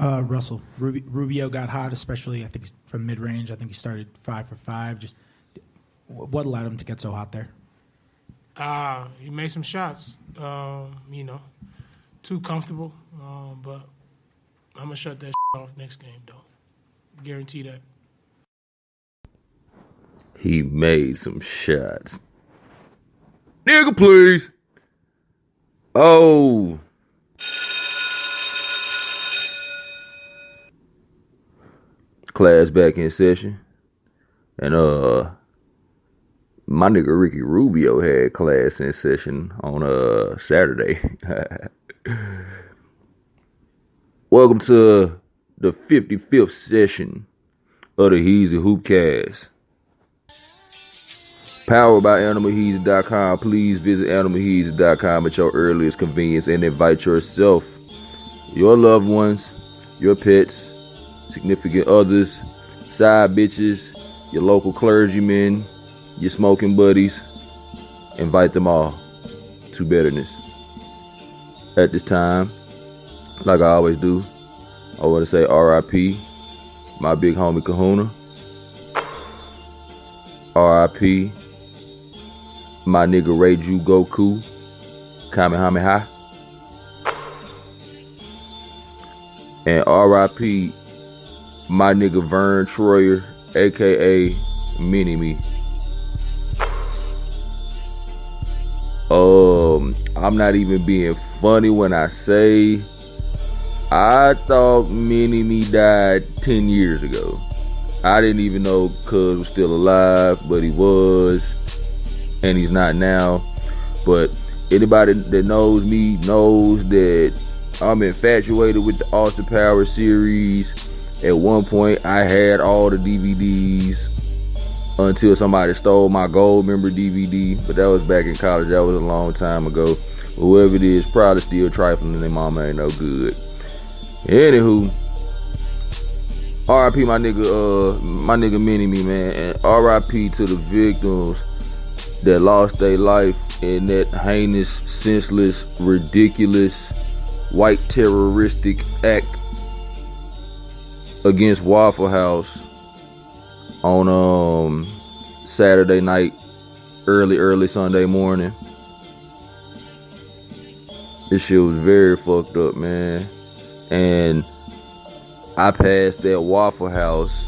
Russell. Rubio got hot, especially I think from mid-range. I think he started 5 for 5. Just what allowed him to get so hot there? He made some shots. Too comfortable. But I'm gonna shut that off next game, though. Guarantee that. He made some shots. Nigga, please. Oh. Class back in session. And my nigga Ricky Rubio had class in session on Saturday. Welcome to the 55th session of the Heezy Hoopcast. Powered by AnimalHeezy.com. Please visit AnimalHeezy.com at your earliest convenience and invite yourself, your loved ones, your pets, significant others, side bitches, your local clergymen, your smoking buddies. Invite them all to betterness. At this time, like I always do, I want to say R.I.P. my big homie Kahuna. R.I.P. my nigga Reiju Goku. Kamehameha. And R.I.P. my nigga Vern Troyer, a.k.a. Mini-Me. I'm not even being funny when I say I thought Mini-Me died 10 years ago. I didn't even know Cuz was still alive, but he was, and he's not now. But anybody that knows me knows that I'm infatuated with the Austin Power series. At one point, I had all the DVDs until somebody stole my gold member DVD, but that was back in college. That was a long time ago. Whoever it is, probably still trifling, and their mama ain't no good. Anywho, R.I.P. my nigga Mini-Me, man, and R.I.P. to the victims that lost their life in that heinous, senseless, ridiculous, white terroristic act against Waffle House on Saturday night, early Sunday morning. This shit was very fucked up, man. And I passed that Waffle House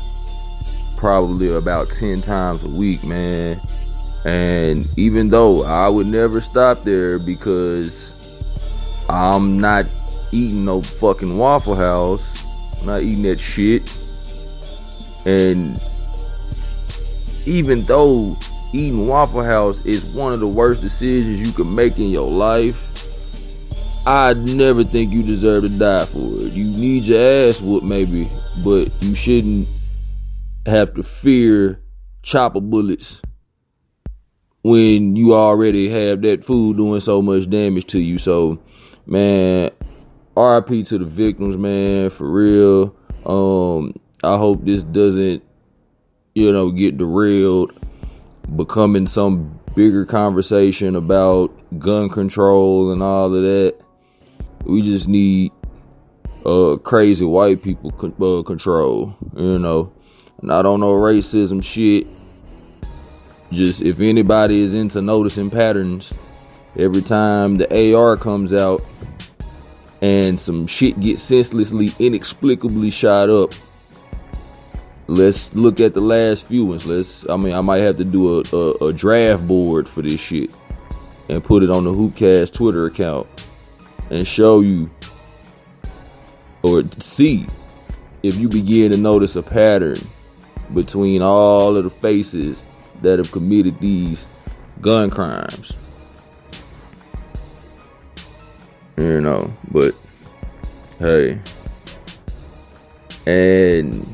probably about 10 times a week, man. And even though I would never stop there because I'm not eating no fucking Waffle House, I'm not eating that shit. And even though eating Waffle House is one of the worst decisions you can make in your life, I never think you deserve to die for it. You need your ass whooped maybe, but you shouldn't have to fear chopper bullets when you already have that food doing so much damage to you. So, man, RIP to the victims, man, for real. I hope this doesn't, get derailed, becoming some bigger conversation about gun control and all of that. We just need crazy white people control, Not on no racism shit. Just if anybody is into noticing patterns, every time the AR comes out and some shit gets senselessly, inexplicably shot up, let's look at the last few ones. I might have to do a draft board for this shit and put it on the Hoopcast Twitter account and show you or see if you begin to notice a pattern between all of the faces that have committed these gun crimes. But hey, and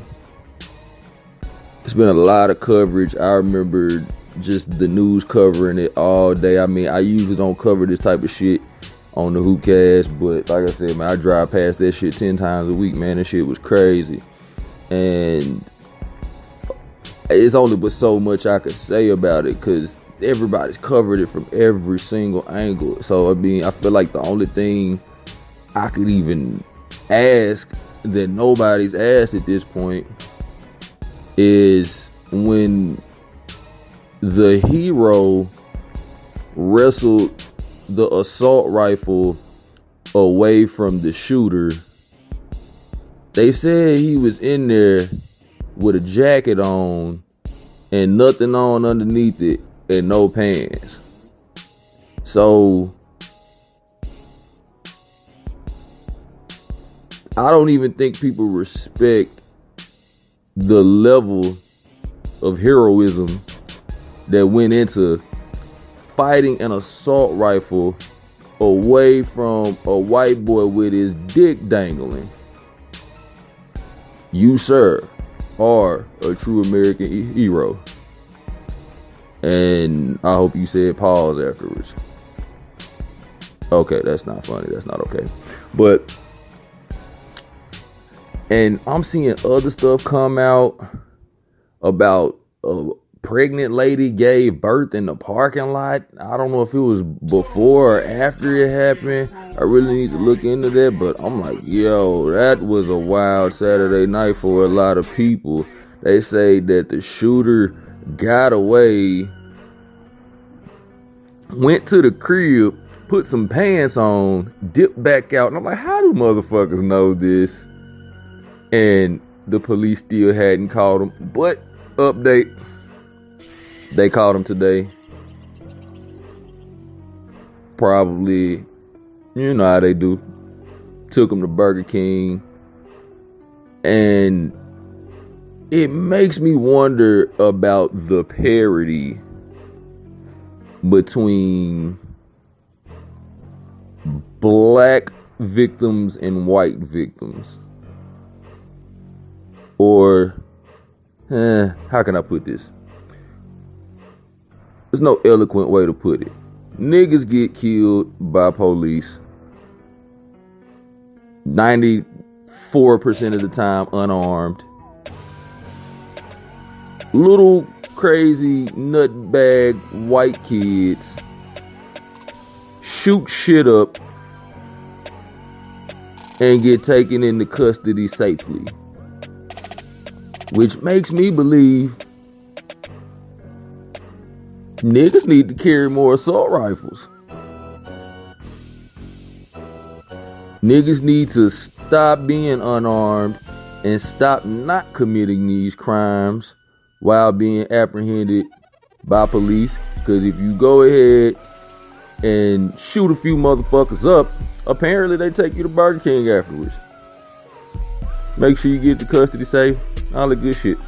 it's been a lot of coverage. I remember just the news covering it all day. I usually don't cover this type of shit on the Hoopcast, but like I said, man, I drive past that shit 10 times a week, man. That shit was crazy. And it's only but so much I could say about it because everybody's covered it from every single angle. So, I feel like the only thing I could even ask that nobody's asked at this point is when the hero wrestled the assault rifle away from the shooter. They said he was in there with a jacket on and nothing on underneath it and no pants. So I don't even think people respect the level of heroism that went into fighting an assault rifle away from a white boy with his dick dangling. You, sir, are a true American hero. And I hope you said pause afterwards. Okay, that's not funny. That's not okay. But, and I'm seeing other stuff come out about a pregnant lady gave birth in the parking lot. I don't know if it was before or after it happened. I really need to look into that. But I'm like, yo, that was a wild Saturday night for a lot of people. They say that the shooter got away, went to the crib, put some pants on, dipped back out. And I'm like, how do motherfuckers know this? And the police still hadn't caught him. But, update, they caught him today. Probably, you know how they do. Took him to Burger King. And it makes me wonder about the parity between black victims and white victims. Or, how can I put this? There's no eloquent way to put it. Niggas get killed by police 94% of the time unarmed. Little crazy nutbag white kids shoot shit up and get taken into custody safely. Which makes me believe niggas need to carry more assault rifles. Niggas need to stop being unarmed and stop not committing these crimes while being apprehended by police. Because if you go ahead and shoot a few motherfuckers up, apparently they take you to Burger King afterwards. Make sure you get to custody safe. All the good shit.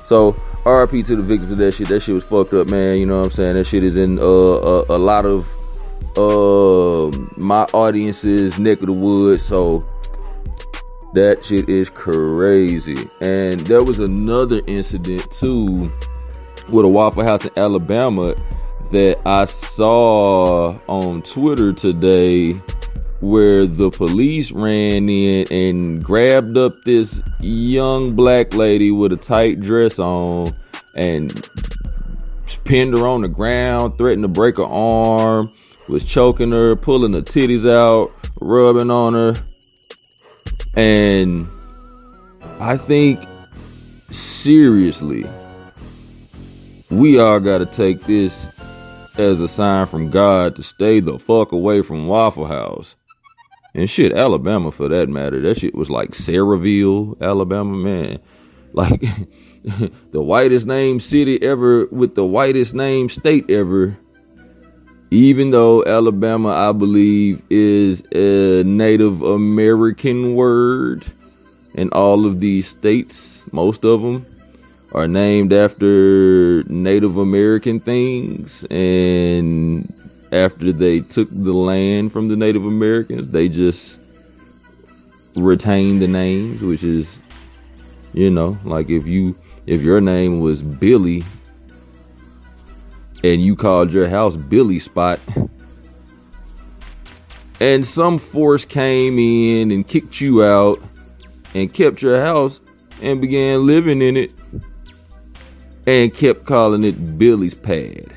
So, RIP to the victims of that shit. That shit was fucked up, man. You know what I'm saying? That shit is in a lot of my audience's neck of the woods. So, that shit is crazy. And there was another incident, too, with a Waffle House in Alabama that I saw on Twitter today, where the police ran in and grabbed up this young black lady with a tight dress on and pinned her on the ground, threatened to break her arm, was choking her, pulling her titties out, rubbing on her. And I think, seriously, we all gotta take this as a sign from God to stay the fuck away from Waffle House. And shit, Alabama for that matter. That shit was like Saraville, Alabama, man. Like, the whitest named city ever with the whitest named state ever. Even though Alabama, I believe, is a Native American word. And all of these states, most of them, are named after Native American things. And after they took the land from the Native Americans, they just retained the names, which is, you know, like if your name was Billy and you called your house Billy Spot, and some force came in and kicked you out and kept your house and began living in it and kept calling it Billy's Pad.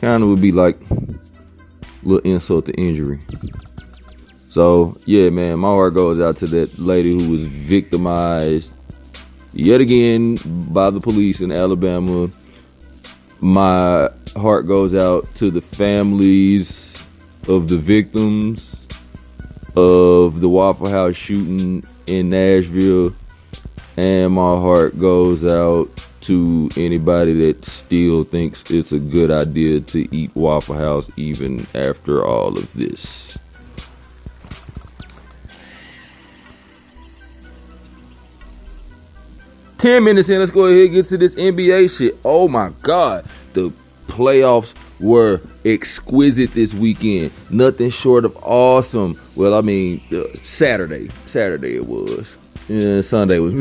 Kind of would be like Little insult to injury. So, yeah, man, my heart goes out to that lady who was victimized yet again by the police in Alabama. My heart goes out to the families of the victims of the Waffle House shooting in Nashville. And my heart goes out to anybody that still thinks it's a good idea to eat Waffle House even after all of this. Ten minutes in, let's go ahead and get to this NBA shit. Oh my God, the playoffs were exquisite this weekend. Nothing short of awesome. Well, I mean, Saturday it was. Yeah, Sunday was,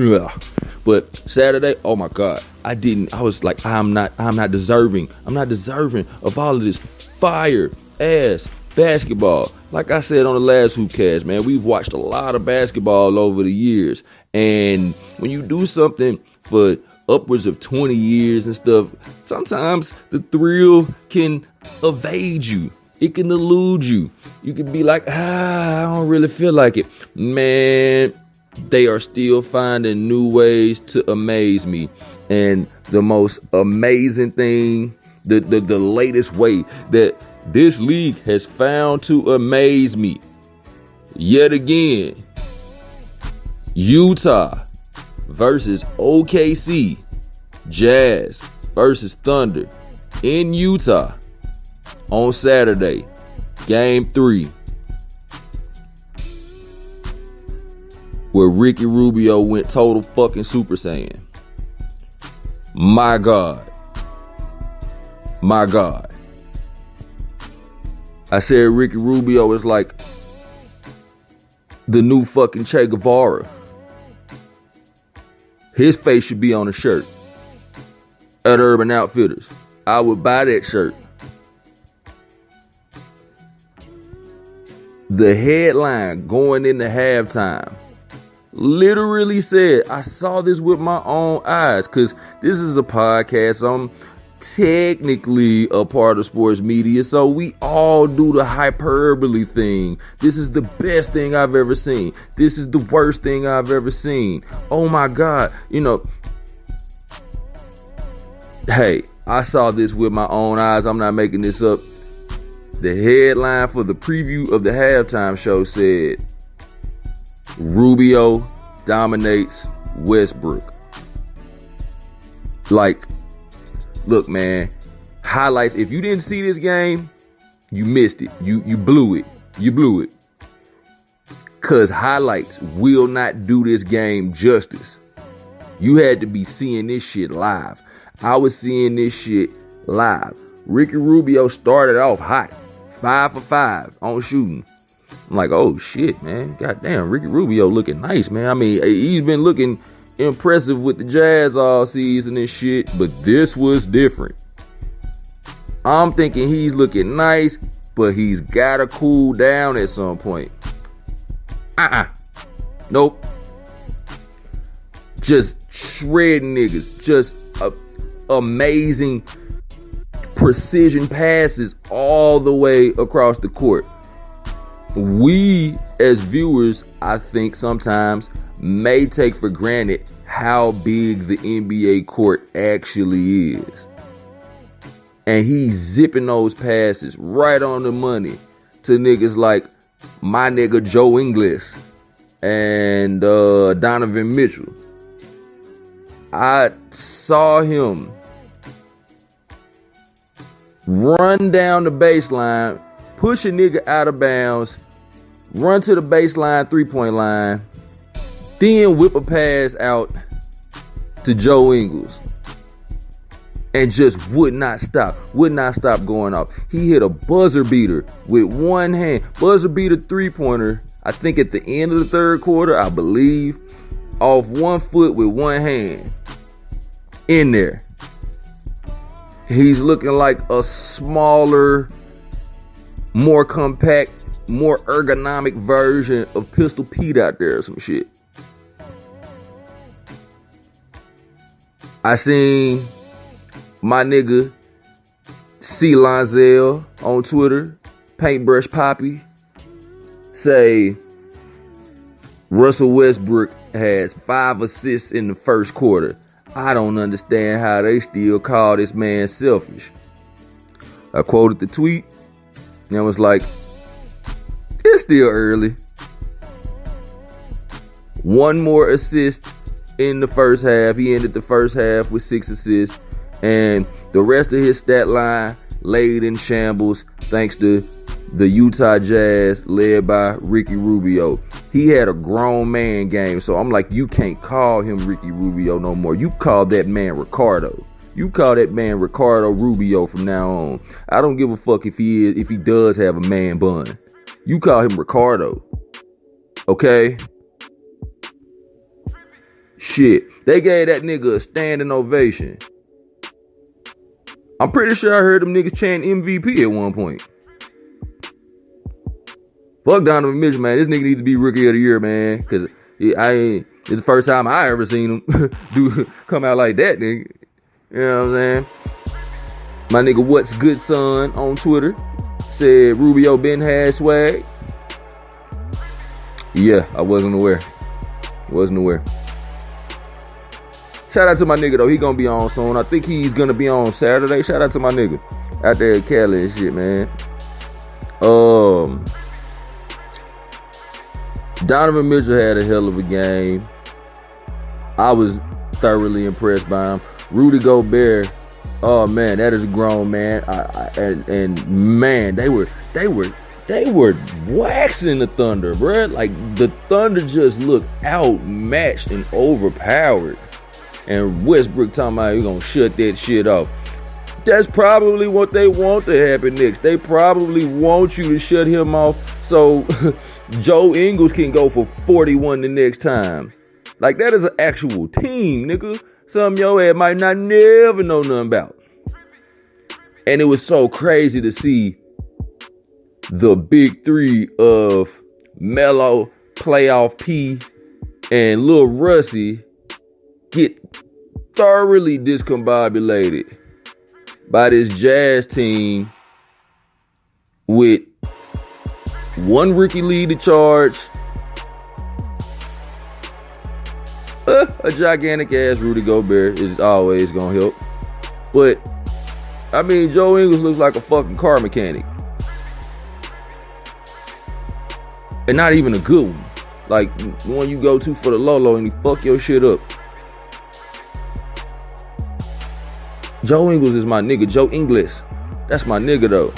but Saturday, oh my God, I was like, I'm not deserving of all of this fire ass basketball. Like I said on the last Hoopcast, man, we've watched a lot of basketball over the years, and when you do something for upwards of 20 years and stuff, sometimes the thrill can evade you. It can elude you. You can be like, I don't really feel like it. Man, they are still finding new ways to amaze me. And the most amazing thing, the latest way that this league has found to amaze me, yet again, Utah versus OKC, Jazz versus Thunder in Utah on Saturday, Game 3. Where Ricky Rubio went total fucking Super Saiyan. My God. I said Ricky Rubio is like the new fucking Che Guevara. His face should be on a shirt at Urban Outfitters. I would buy that shirt. The headline going into halftime literally said, I saw this with my own eyes, because this is a podcast. I'm technically a part of sports media, so we all do the hyperbole thing. This is the best thing I've ever seen. This is the worst thing I've ever seen. Oh my God. Hey, I saw this with my own eyes. I'm not making this up. The headline for the preview of the halftime show said, Rubio dominates Westbrook. Like, look, man, highlights. If you didn't see this game, you missed it. You blew it. You blew it. Because highlights will not do this game justice. You had to be seeing this shit live. I was seeing this shit live. Ricky Rubio started off hot. 5 for 5 on shooting. I'm like, oh shit, man. Goddamn, Ricky Rubio looking nice, man. I mean, he's been looking impressive with the Jazz all season and shit, but this was different. I'm thinking he's looking nice, but he's gotta cool down at some point. Nope. Just shredding niggas. Just amazing precision passes all the way across the court. We, as viewers, I think sometimes may take for granted how big the NBA court actually is. And he's zipping those passes right on the money to niggas like my nigga Joe Ingles and Donovan Mitchell. I saw him run down the baseline, push a nigga out of bounds, run to the baseline 3-point line, then whip a pass out to Joe Ingles. And just would not stop going off. He hit a buzzer beater with one hand. Buzzer beater 3-pointer, I think at the end of the third quarter, I believe, off 1 foot with one hand. In there. He's looking like a smaller, more compact, more ergonomic version of Pistol Pete out there or some shit. I seen my nigga C. Lonzel on Twitter Paintbrush Poppy say Russell Westbrook has 5 assists in the first quarter. I don't understand how they still call this man selfish. I quoted the tweet and I was like, it's still early. 1 more assist in the first half. He ended the first half with 6 assists. And the rest of his stat line laid in shambles thanks to the Utah Jazz led by Ricky Rubio. He had a grown man game. So I'm like, you can't call him Ricky Rubio no more. You call that man Ricardo. You call that man Ricardo Rubio from now on. I don't give a fuck if he does have a man bun. You call him Ricardo. Okay? Shit. They gave that nigga a standing ovation. I'm pretty sure I heard them niggas chant MVP at one point. Fuck Donovan Mitchell, man. This nigga needs to be Rookie of the Year, man. Cause it's the first time I ever seen him come out like that, nigga. You know what I'm saying? My nigga What's Good Son on Twitter said Rubio been had swag. Yeah, I wasn't aware. Shout out to my nigga though. He gonna be on soon. I think he's gonna be on Saturday. Shout out to my nigga out there at Cali and shit, man. Donovan Mitchell had a hell of a game. I was thoroughly impressed by him. Rudy Gobert, oh man, that is a grown man. And man, they were waxing the Thunder, bruh. Like the Thunder just looked outmatched and overpowered. And Westbrook talking about you gonna shut that shit off. That's probably what they want to happen next. They probably want you to shut him off so Joe Ingles can go for 41 the next time. Like that is an actual team, nigga. Some your ass might not never know nothing about. And it was so crazy to see the big three of Melo, Playoff P, and Lil Russie get thoroughly discombobulated by this Jazz team with one rookie lead to charge, a gigantic ass Rudy Gobert is always gonna help. But I mean, Joe Ingles looks like a fucking car mechanic, and not even a good one. Like the one you go to for the Lolo and he fuck your shit up. Joe Ingles is my nigga. Joe Ingles. That's my nigga though.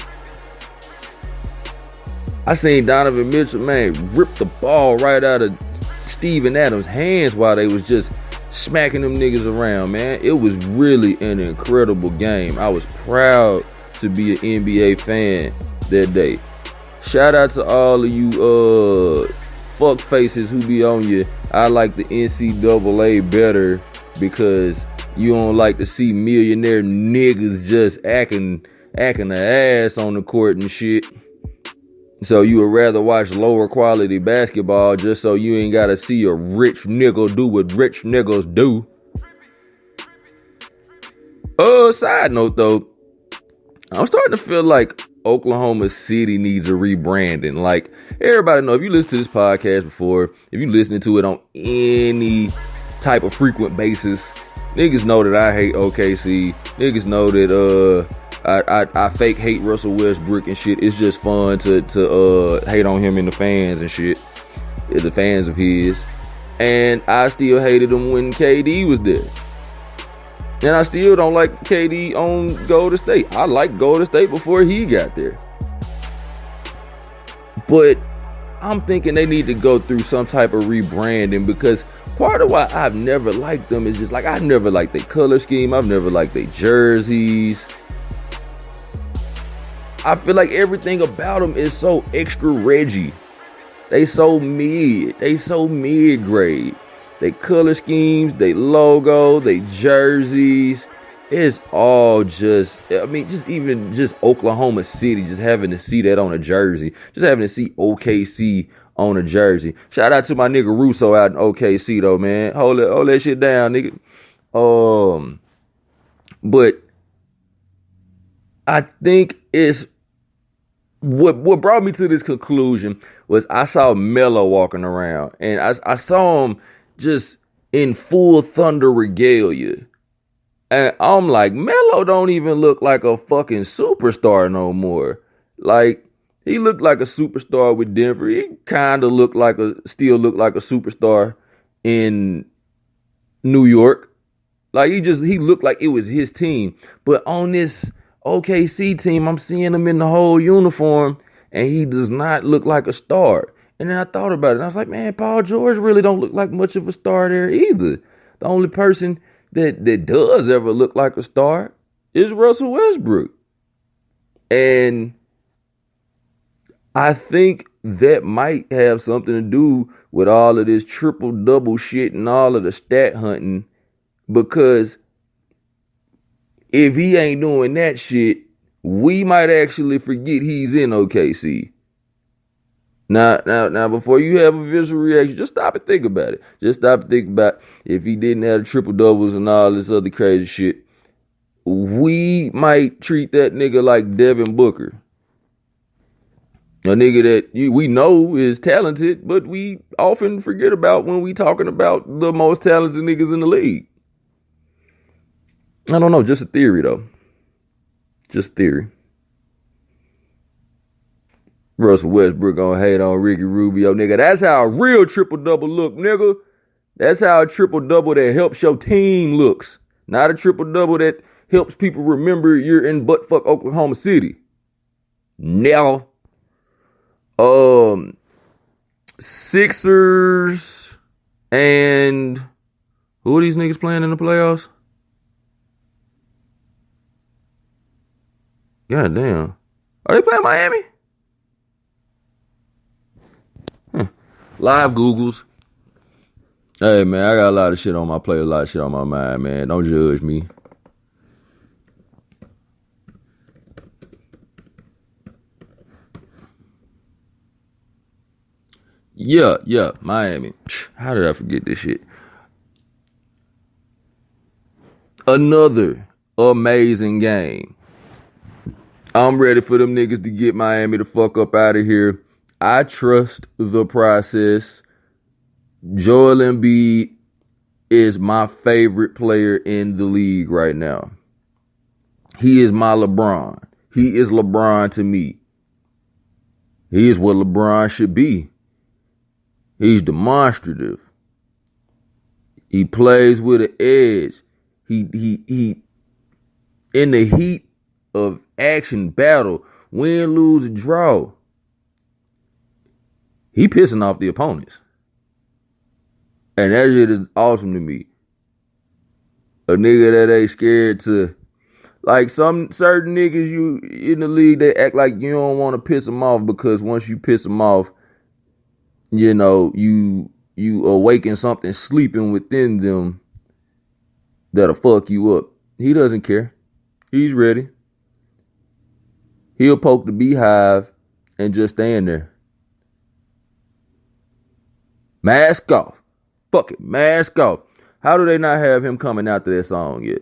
I seen Donovan Mitchell, man, rip the ball right out of Steven Adams' hands while they was just smacking them niggas around, man. It was really an incredible game. I was proud to be an NBA fan that day. Shout out to all of you fuck faces who be on you. I like the NCAA better because you don't like to see millionaire niggas just acting the ass on the court and shit. So you would rather watch lower quality basketball just so you ain't gotta see a rich nigga do what rich niggas do. Side note though, I'm starting to feel like Oklahoma City needs a rebranding. Like, everybody know, if you listen to this podcast before, if you listening to it on any type of frequent basis, niggas know that I hate OKC. Niggas know that I fake hate Russell Westbrook and shit. It's just fun to hate on him and the fans and shit. The fans of his. And I still hated him when KD was there. And I still don't like KD on Golden State. I liked Golden State before he got there. But I'm thinking they need to go through some type of rebranding, because part of why I've never liked them is just like, I've never liked their color scheme. I've never liked their jerseys. I feel like everything about them is so extra Reggie. They so mid. They so mid-grade. They color schemes, they logo, they jerseys. It's all just, I mean, just Oklahoma City, just having to see that on a jersey. Just having to see OKC on a jersey. Shout out to my nigga Russo out in OKC though, man. Hold that shit down, nigga. But I think it's what brought me to this conclusion was I saw Melo walking around, and I saw him just in full Thunder regalia. And I'm like, Melo don't even look like a fucking superstar no more. Like, he looked like a superstar with Denver. He kind of still looked like a superstar in New York. Like, he looked like it was his team. But on this OKC team, I'm seeing him in the whole uniform, and he does not look like a star. And then I thought about it, and I was like, man, Paul George really don't look like much of a star there either. The only person that does ever look like a star is Russell Westbrook. And I think that might have something to do with all of this triple-double shit and all of the stat hunting, because if he ain't doing that shit, we might actually forget he's in OKC. Now, before you have a visual reaction, just stop and think about it. Just stop and think about if he didn't have the triple-doubles and all this other crazy shit, we might treat that nigga like Devin Booker. A nigga that we know is talented, but we often forget about when we talking about the most talented niggas in the league. I don't know, just a theory though. Just a theory. Russell Westbrook gonna hate on Ricky Rubio, nigga. That's how a real triple-double look, nigga. That's how a triple-double that helps your team looks. Not a triple-double that helps people remember you're in buttfuck Oklahoma City. Now, Sixers and who are these niggas playing in the playoffs? God damn. Are they playing Miami? Live Googles. Hey, man, I got a lot of shit on my plate, a lot of shit on my mind, man. Don't judge me. Yeah, Miami. How did I forget this shit? Another amazing game. I'm ready for them niggas to get Miami the fuck up out of here. I trust the process. Joel Embiid is my favorite player in the league right now. He is my LeBron. He is LeBron to me. He is what LeBron should be. He's demonstrative. He plays with an edge. He in the heat of action battle, win, lose, or draw, he pissing off the opponents. And that shit is awesome to me. A nigga that ain't scared to, like some certain niggas you in the league, they act like you don't want to piss them off, because once you piss them off, you know, you awaken something sleeping within them that'll fuck you up. He doesn't care. He's ready. He'll poke the beehive and just stand there. Mask off. Fuck it, mask off. How do they not have him coming after that song yet?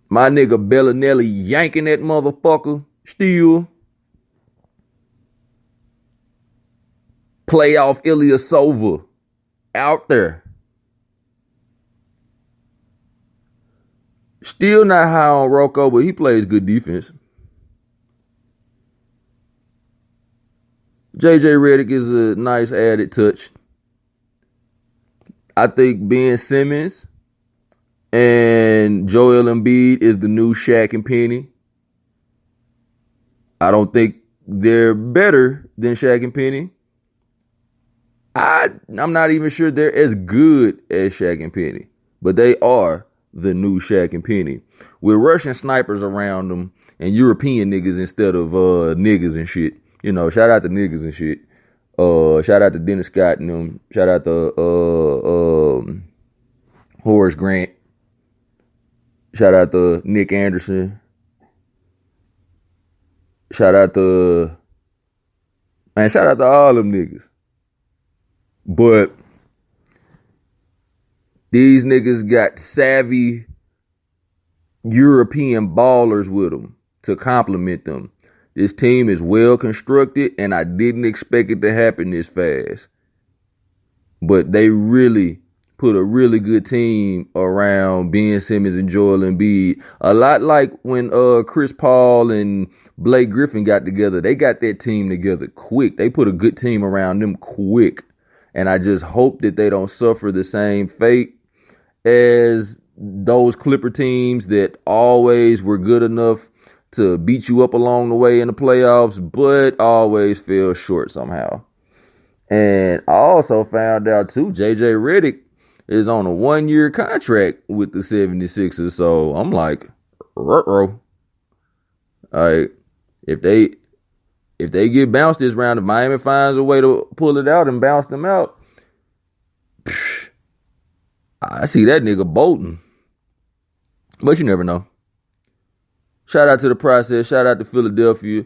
My nigga Bellinelli yanking that motherfucker still. Playoff Ilyasova out there. Still not high on Rocco, but he plays good defense. JJ Redick is a nice added touch. I think Ben Simmons and Joel Embiid is the new Shaq and Penny. I don't think they're better than Shaq and Penny. I'm not even sure they're as good as Shaq and Penny, but they are the new Shaq and Penny, with Russian snipers around them and European niggas instead of niggas and shit. You know, shout out to niggas and shit. Shout out to Dennis Scott and them. Shout out to Horace Grant. Shout out to Nick Anderson. Shout out to all them niggas. But these niggas got savvy European ballers with them. to compliment them. This team is well constructed, and I didn't expect it to happen this fast. But they really put a really good team around Ben Simmons and Joel Embiid. A lot like when Chris Paul and Blake Griffin got together. They got that team together quick. They put a good team around them quick. And I just hope that they don't suffer the same fate as those Clipper teams that always were good enough to beat you up along the way in the playoffs, but always fell short somehow. And I also found out, too, J.J. Redick is on a 1-year contract with the 76ers. So I'm like, ruh-roh. All right, if they get bounced this round, if Miami finds a way to pull it out and bounce them out, I see that nigga bolting. But you never know. Shout out to the process. Shout out to Philadelphia.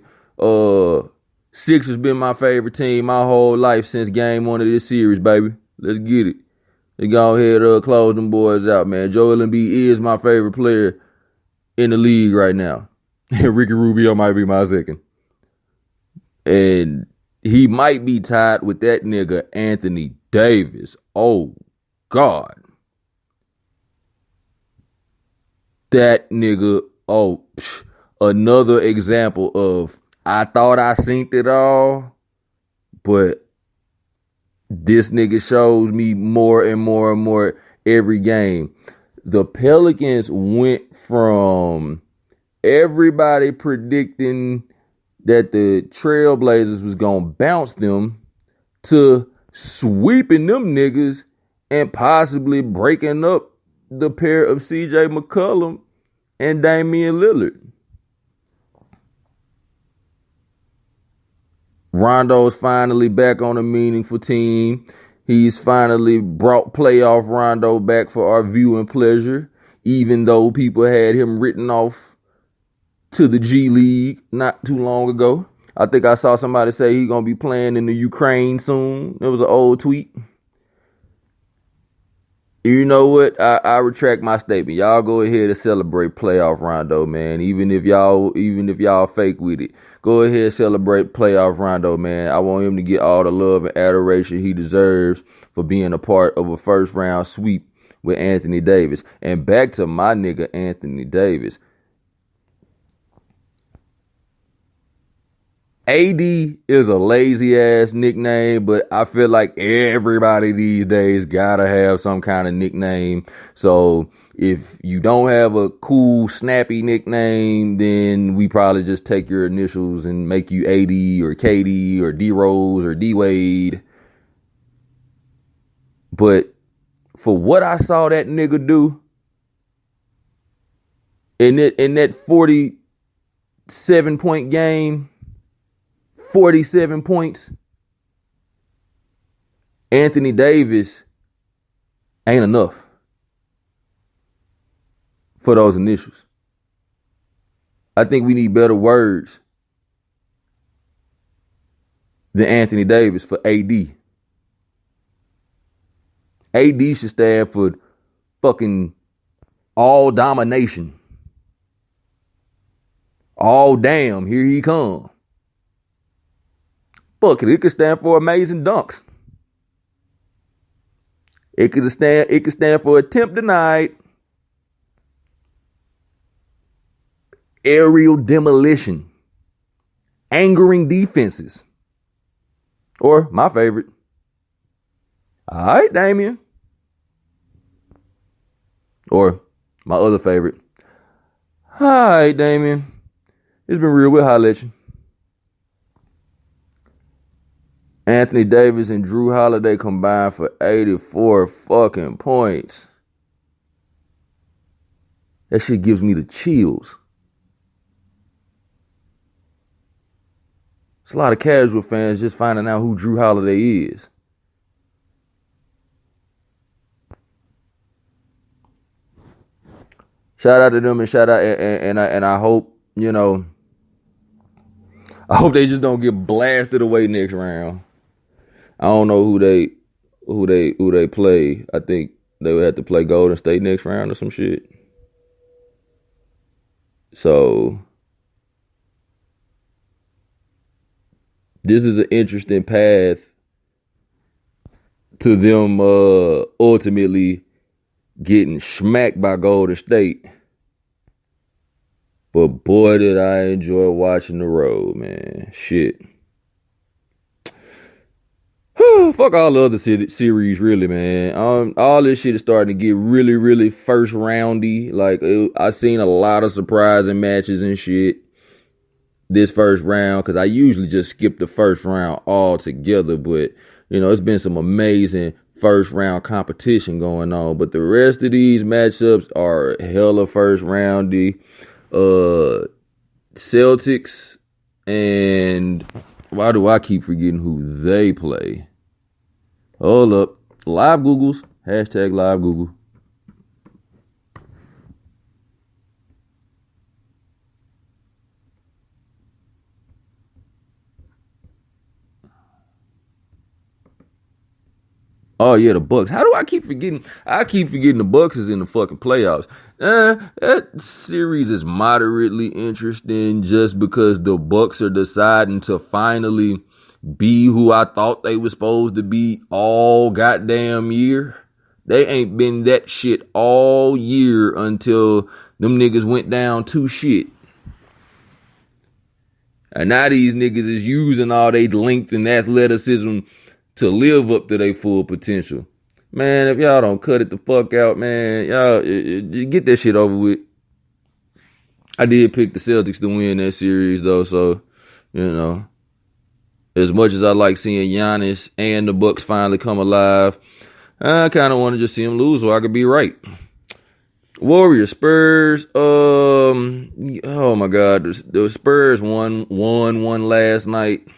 Sixers been my favorite team my whole life since game 1 of this series, baby. Let's get it. Let's go ahead close them boys out, man. Joel Embiid is my favorite player in the league right now. And Ricky Rubio might be my second. And he might be tied with that nigga Anthony Davis. Oh, God. That nigga, another example of I thought I synced it all, but this nigga shows me more and more and more every game. The Pelicans went from everybody predicting that the Trailblazers was going to bounce them to sweeping them niggas and possibly breaking up the pair of CJ McCollum and Damian Lillard. Rondo's finally back on a meaningful team. He's finally brought playoff Rondo back for our viewing pleasure, even though people had him written off to the G League not too long ago. I think I saw somebody say he's going to be playing in the Ukraine soon. It was an old tweet. You know what? I retract my statement. Y'all go ahead and celebrate playoff Rondo, man. Even if y'all fake with it. Go ahead and celebrate playoff Rondo, man. I want him to get all the love and adoration he deserves for being a part of a first round sweep with Anthony Davis. And back to my nigga Anthony Davis. AD is a lazy ass nickname, but I feel like everybody these days gotta have some kind of nickname. So if you don't have a cool, snappy nickname, then we probably just take your initials and make you AD or KD or D Rose or D Wade. But for what I saw that nigga do in that 47-point game, 47 points, Anthony Davis ain't enough for those initials. I think we need better words than Anthony Davis for AD. AD should stand for fucking all domination. All damn, here he come. Fuck it, could stand for amazing dunks. It could stand for attempt denied. Aerial demolition. Angering defenses. Or my favorite. All right, Damian. Or my other favorite. All right, Damian. It's been real. We'll holler at you. Anthony Davis and Drew Holiday combined for 84 fucking points. That shit gives me the chills. It's a lot of casual fans just finding out who Drew Holiday is. Shout out to them and shout out and I hope, I hope they just don't get blasted away next round. I don't know who they play. I think they would have to play Golden State next round or some shit. So this is an interesting path to them ultimately getting smacked by Golden State. But boy, did I enjoy watching the road, man. Shit. Fuck all the other series, really, man. All this shit is starting to get really, really first roundy. Like, I seen a lot of surprising matches and shit this first round, because I usually just skip the first round altogether. But, you know, it's been some amazing first round competition going on. But the rest of these matchups are hella first roundy. Celtics, and why do I keep forgetting who they play? Hold up. Live Googles. Hashtag live Google. Oh yeah, the Bucks. How do I keep forgetting? I keep forgetting the Bucks is in the fucking playoffs. That series is moderately interesting just because the Bucks are deciding to finally be who I thought they were supposed to be all goddamn year. They ain't been that shit all year until them niggas went down 2-0. And now these niggas is using all their length and athleticism to live up to their full potential. Man, if y'all don't cut it the fuck out, man, y'all get that shit over with. I did pick the Celtics to win that series, though, so, you know, as much as I like seeing Giannis and the Bucks finally come alive, I kind of want to just see them lose so I could be right. Warriors, Spurs, oh my God, the Spurs won last night.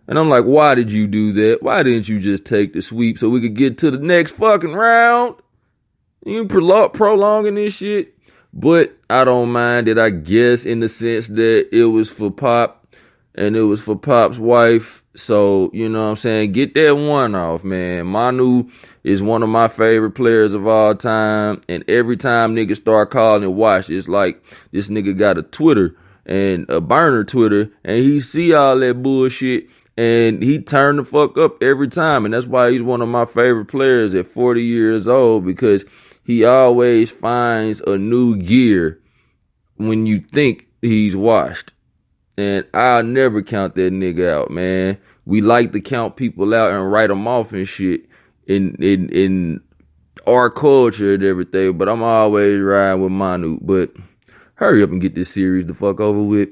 And I'm like, why did you do that? Why didn't you just take the sweep so we could get to the next fucking round? You prolonging this shit. But I don't mind it, I guess, in the sense that it was for Pop and it was for Pop's wife. So, you know what I'm saying? Get that one off, man. Manu is one of my favorite players of all time. And every time niggas start calling it watch, it's like this nigga got a Twitter and a burner Twitter and he see all that bullshit. And he turned the fuck up every time. And that's why he's one of my favorite players at 40 years old, because he always finds a new gear when you think he's washed. And I'll never count that nigga out, man. We like to count people out and write them off and shit in our culture and everything. But I'm always riding with Manu. But hurry up and get this series the fuck over with.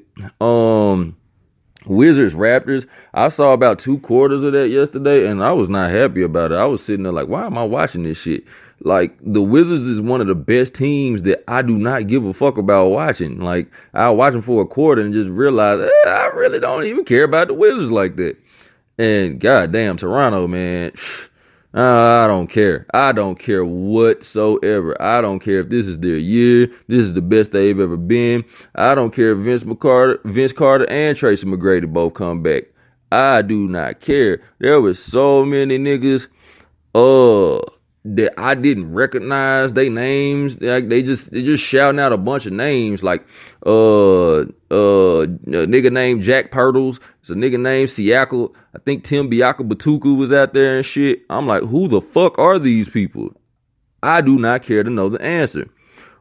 Wizards, Raptors. I saw about 2/4 of that yesterday, and I was not happy about it. I was sitting there like, why am I watching this shit? Like, the Wizards is one of the best teams that I do not give a fuck about watching. Like, I'll watch them for a quarter and just realize, I really don't even care about the Wizards like that. And goddamn, Toronto, man. I don't care. I don't care whatsoever. I don't care if this is their year. This is the best they've ever been. I don't care if Vince Carter and Tracy McGrady both come back. I do not care. There were so many niggas that I didn't recognize their names. Like they just shouting out a bunch of names, like a nigga named Jack Pirtles. It's a nigga named Siakam. I think Tim Batuku was out there and shit. I'm like, who the fuck are these people? I do not care to know the answer.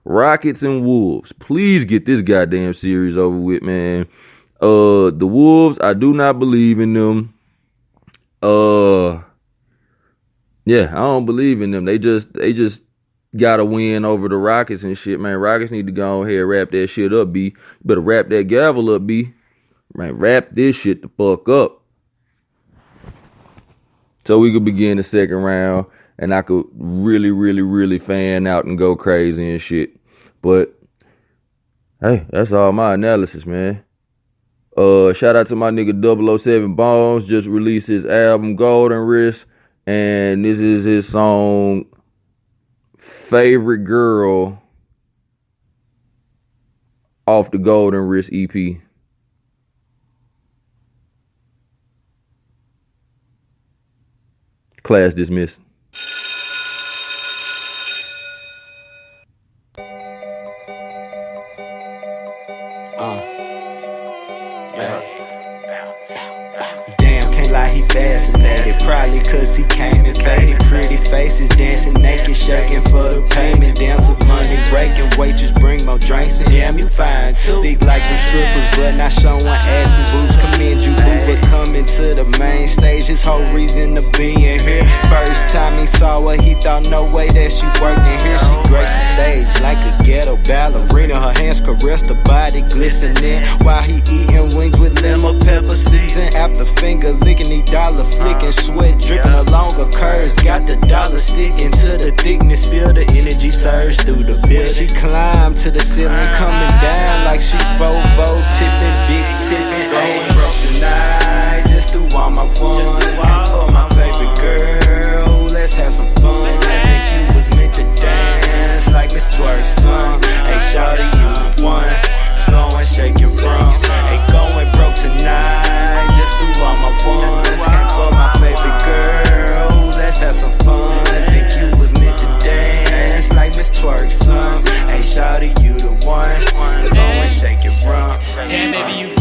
Rockets and Wolves. Please get this goddamn series over with, man. The Wolves, I do not believe in them. Yeah, I don't believe in them. They just got a win over the Rockets and shit, man. Rockets need to go ahead and wrap that shit up, B. You better wrap that gavel up, B. Man, wrap this shit the fuck up. So we could begin the second round and I could really, really, really fan out and go crazy and shit. But, hey, that's all my analysis, man. Shout out to my nigga 007 Bones. Just released his album Golden Wrist. And this is his song, Favorite Girl, off the Golden Wrist EP. Class dismissed. fascinated. Probably cause he came in faded. Pretty faces dancing naked, shaking for the payment. Dancers money breaking, waitress bring more drinks. And damn, you fine too. Big like them strippers, but not showing ass and boobs. Commend you, boo, but coming to the main stage. His whole reason to being here. First time he saw her, he thought no way that she working here. She graced the stage like a ghetto ballerina. Her hands caress the body glistening while he eating wings with lemon pepper season. After finger licking, he dollar flicking, sweat dripping along her curves. Got the dollar sticking to the thickness, feel the energy surge through the building. She climbed to the ceiling, coming down like she Vovo tipping, big tipping. Going broke tonight, just do all my ones. Came for my favorite girl, let's have some fun. I think you was meant to dance like Miss Twerk's son. Hey, shawty, you the one. Go and shake your rump. Hey, going broke tonight, just do all my ones. Came for my favorite girl, let's have some fun. I think you was meant to dance like Miss Twerk's son. Hey, shawty, you the one. Go and shake your rump. Damn, baby, you